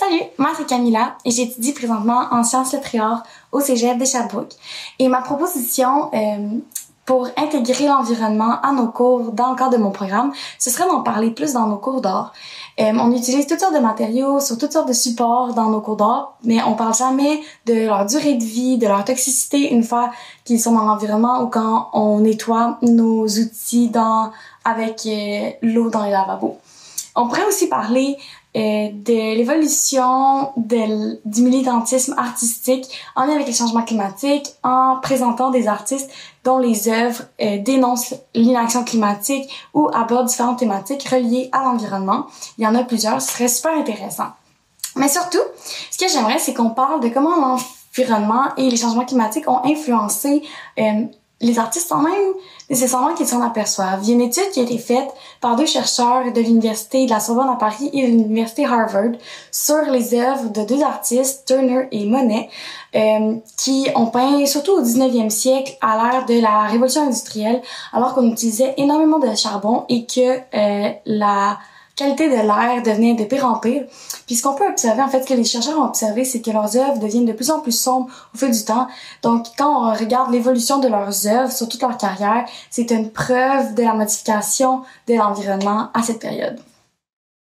Salut, moi c'est Camilla et j'étudie présentement en sciences lettres et arts au Cégep de Sherbrooke. Et ma proposition pour intégrer l'environnement à nos cours dans le cadre de mon programme, ce serait d'en parler plus dans nos cours d'art. On utilise toutes sortes de matériaux sur toutes sortes de supports dans nos cours d'art, mais on parle jamais de leur durée de vie, de leur toxicité une fois qu'ils sont dans l'environnement ou quand on nettoie nos outils avec l'eau dans les lavabos. On pourrait aussi parler de l'évolution du militantisme artistique en lien avec les changements climatiques, en présentant des artistes dont les œuvres dénoncent l'inaction climatique ou abordent différentes thématiques reliées à l'environnement. Il y en a plusieurs, ce serait super intéressant. Mais surtout, ce que j'aimerais, c'est qu'on parle de comment l'environnement et les changements climatiques ont influencé les artistes sans même nécessairement qu'ils s'en aperçoivent. Il y a une étude qui a été faite par deux chercheurs de l'Université de la Sorbonne à Paris et de l'Université Harvard sur les œuvres de deux artistes, Turner et Monet, qui ont peint surtout au 19e siècle à l'ère de la révolution industrielle, alors qu'on utilisait énormément de charbon et que la qualité de l'air devenait de pire en pire. Puis ce qu'on peut observer, en fait, ce que les chercheurs ont observé, c'est que leurs œuvres deviennent de plus en plus sombres au fil du temps. Donc, quand on regarde l'évolution de leurs œuvres sur toute leur carrière, c'est une preuve de la modification de l'environnement à cette période.